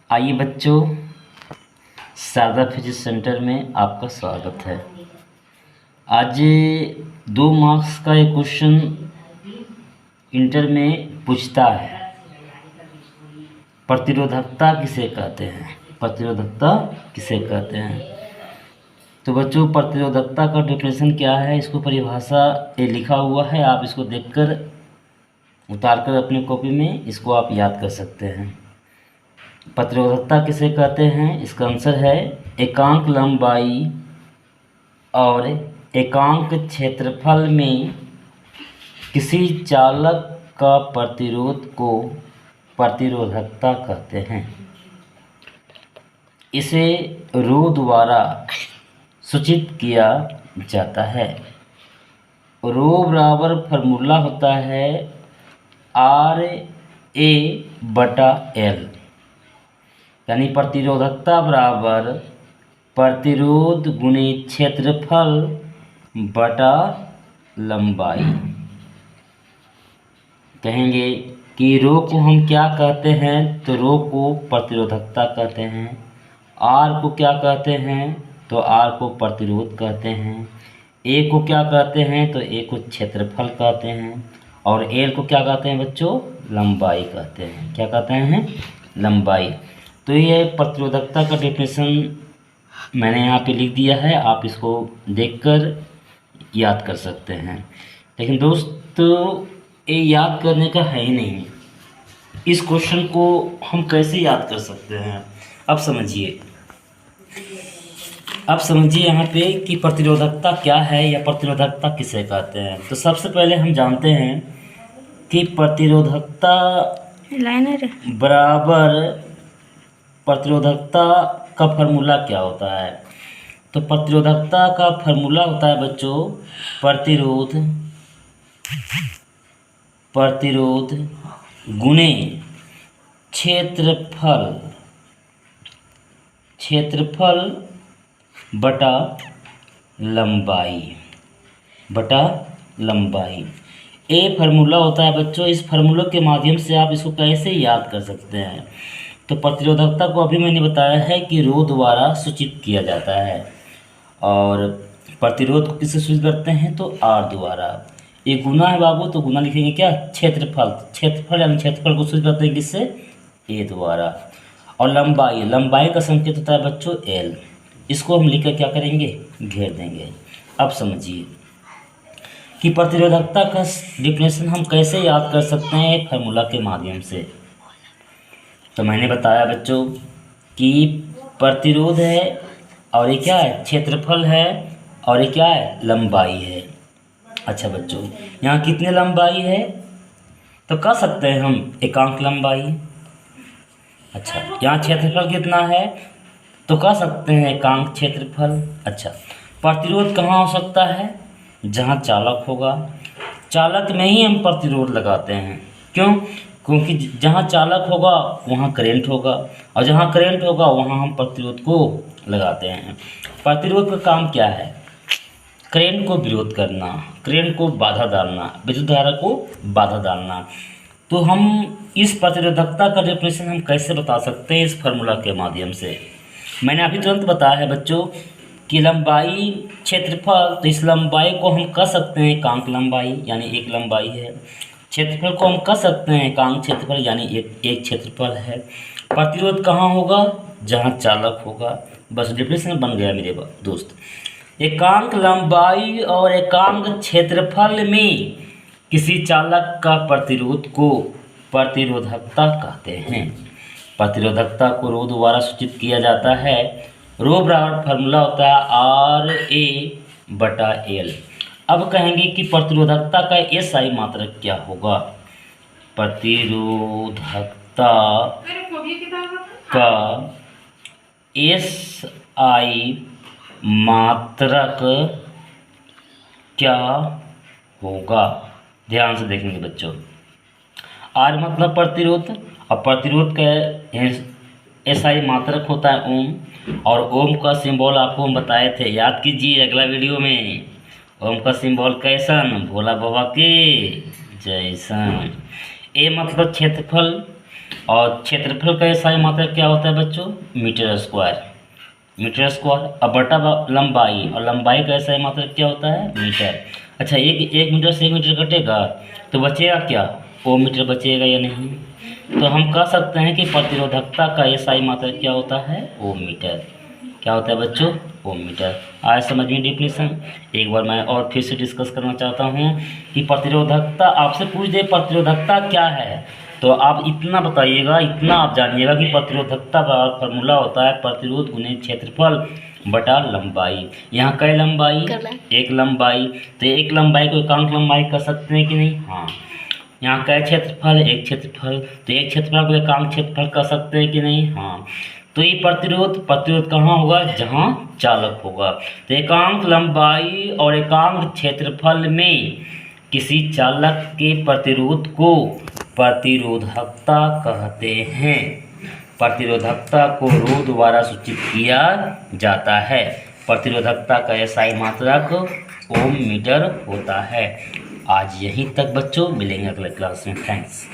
आइए बच्चों, Sharda physics centre में आपका स्वागत है। आज 2 मार्क्स का एक क्वेश्चन इंटर में पूछता है, प्रतिरोधकता किसे कहते हैं। प्रतिरोधकता किसे कहते हैं। तो बच्चों, प्रतिरोधकता का डेफिनेशन क्या है, इसको परिभाषा ये लिखा हुआ है, आप इसको देखकर उतार कर अपनी कॉपी में इसको आप याद कर सकते हैं। प्रतिरोधकता किसे कहते हैं, इसका आंसर है एकांक लंबाई और एकांक क्षेत्रफल में किसी चालक का प्रतिरोध को प्रतिरोधकता कहते हैं। इसे रो द्वारा सूचित किया जाता है। रो बराबर फार्मूला होता है RA/L, यानी प्रतिरोधकता बराबर प्रतिरोध गुणे क्षेत्रफल बटा लंबाई। कहेंगे कि रो को हम क्या कहते हैं, तो रो को प्रतिरोधकता कहते हैं। आर को क्या कहते हैं, तो आर को प्रतिरोध कहते हैं। ए को क्या कहते हैं, तो ए को क्षेत्रफल कहते हैं। और एल को क्या कहते हैं बच्चों, लंबाई कहते हैं। क्या कहते हैं, लंबाई। तो ये प्रतिरोधकता का डेफिनेशन मैंने यहाँ पे लिख दिया है, आप इसको देखकर याद कर सकते हैं। लेकिन दोस्तों, ये याद करने का है ही नहीं। इस क्वेश्चन को हम कैसे याद कर सकते हैं, अब समझिए। अब समझिए यहाँ पे कि प्रतिरोधकता क्या है या प्रतिरोधकता किसे कहते हैं। तो सबसे पहले हम जानते हैं कि प्रतिरोधकता बराबर प्रतिरोधकता का फार्मूला क्या होता है। तो प्रतिरोधकता का फार्मूला होता है बच्चों, प्रतिरोध गुणे क्षेत्रफल बटा लंबाई। ए फार्मूला होता है बच्चों। इस फार्मूले के माध्यम से आप इसको कैसे याद कर सकते हैं। तो प्रतिरोधकता को अभी मैंने बताया है कि रो द्वारा सूचित किया जाता है, और प्रतिरोध को किससे सूचित करते हैं, तो आर द्वारा। ये गुना है बाबू, तो गुना लिखेंगे क्या, क्षेत्रफल यानी क्षेत्रफल को सूचित करते हैं किससे, ए द्वारा। और लंबाई का संकेत होता है बच्चों एल। इसको हम लिखकर क्या करेंगे, घेर देंगे। अब समझिए कि प्रतिरोधकता का डेफिनेशन हम कैसे याद कर सकते हैं, एक फार्मूला के माध्यम से। तो मैंने बताया बच्चों कि प्रतिरोध है, और ये क्या है, क्षेत्रफल है, और ये क्या है, लंबाई है। अच्छा बच्चों, यहाँ कितने लंबाई है, तो कह सकते हैं हम एकांक लंबाई। अच्छा, यहाँ क्षेत्रफल कितना है, तो कह सकते हैं एकांक क्षेत्रफल। अच्छा, प्रतिरोध कहाँ हो सकता है, जहाँ चालक होगा। चालक में ही हम प्रतिरोध लगाते हैं। क्यों, क्योंकि जहाँ चालक होगा वहाँ करंट होगा, और जहाँ करंट होगा वहाँ हम प्रतिरोध को लगाते हैं। प्रतिरोध का काम क्या है, करंट को विरोध करना, करंट को बाधा डालना, विद्युत धारा को बाधा डालना। तो हम इस प्रतिरोधकता का डेफिनेशन हम कैसे बता सकते हैं, इस फार्मूला के माध्यम से। मैंने अभी तुरंत बताया है बच्चों कि लंबाई क्षेत्रफल, तो इस लंबाई को हम कह सकते हैं एकांक लंबाई, यानी एक लंबाई है। क्षेत्रफल को हम कह सकते हैं एकांक क्षेत्रफल, यानी एक क्षेत्रफल है। प्रतिरोध कहाँ होगा, जहाँ चालक होगा। बस डेफिनेशन बन गया मेरे दोस्त। एकांक लंबाई और एकांक क्षेत्रफल में किसी चालक का प्रतिरोध को प्रतिरोधकता कहते हैं। प्रतिरोधकता को रो द्वारा सूचित किया जाता है। रो बराबर फार्मूला होता है RA/L। अब कहेंगे कि प्रतिरोधकता का SI मात्रक क्या होगा। प्रतिरोधकता का SI मात्रक क्या होगा, ध्यान से देखेंगे बच्चों। आर मतलब प्रतिरोध, और प्रतिरोध का SI मात्रक होता है ओम, और ओम का सिंबल आपको हम बताए थे, याद कीजिए अगला वीडियो में। ओम का सिंबल कैसन, भोला बाबा के जैसन। ए मतलब क्षेत्रफल, और क्षेत्रफल का SI मात्रक क्या होता है बच्चों? Metre square. Metre square. अब बटा लंबाई, और लंबाई का SI मात्रक क्या होता है? मीटर। अच्छा, एक मीटर से 1 मीटर कटेगा तो बचेगा क्या? ओ मीटर बचेगा या नहीं? तो हम कह सकते हैं कि प्रतिरोधकता का SI मात्रक क्या होता है? ओ मीटर। क्या होता है बच्चों? ओ मीटर। आज समझ में डेफिनेशन। एक बार मैं और फिर से डिस्कस करना चाहता हूँ कि प्रतिरोधकता, आपसे पूछ दे प्रतिरोधकता क्या है, तो आप इतना बताइएगा, इतना आप जानिएगा कि प्रतिरोधकता का फॉर्मूला होता है प्रतिरोध गुने क्षेत्रफल बटा लंबाई। यहाँ कई लंबाई? एक लंबाई। तो एक लंबाई को एकांक लंबाई कर सकते हैं कि नहीं? हाँ। यहाँ कई क्षेत्रफल? एक क्षेत्रफल। तो एक क्षेत्रफल को एकांक क्षेत्रफल कर सकते हैं कि नहीं? हाँ। तो ये प्रतिरोध कहाँ होगा? जहाँ चालक होगा। तो एकांक लंबाई और एकांक क्षेत्रफल में किसी चालक के प्रतिरोध को प्रतिरोधकता कहते हैं। प्रतिरोधकता को रो द्वारा सूचित किया जाता है। प्रतिरोधकता का SI मात्रक ओम मीटर होता है। आज यहीं तक बच्चों, मिलेंगे अगले क्लास में। थैंक्स।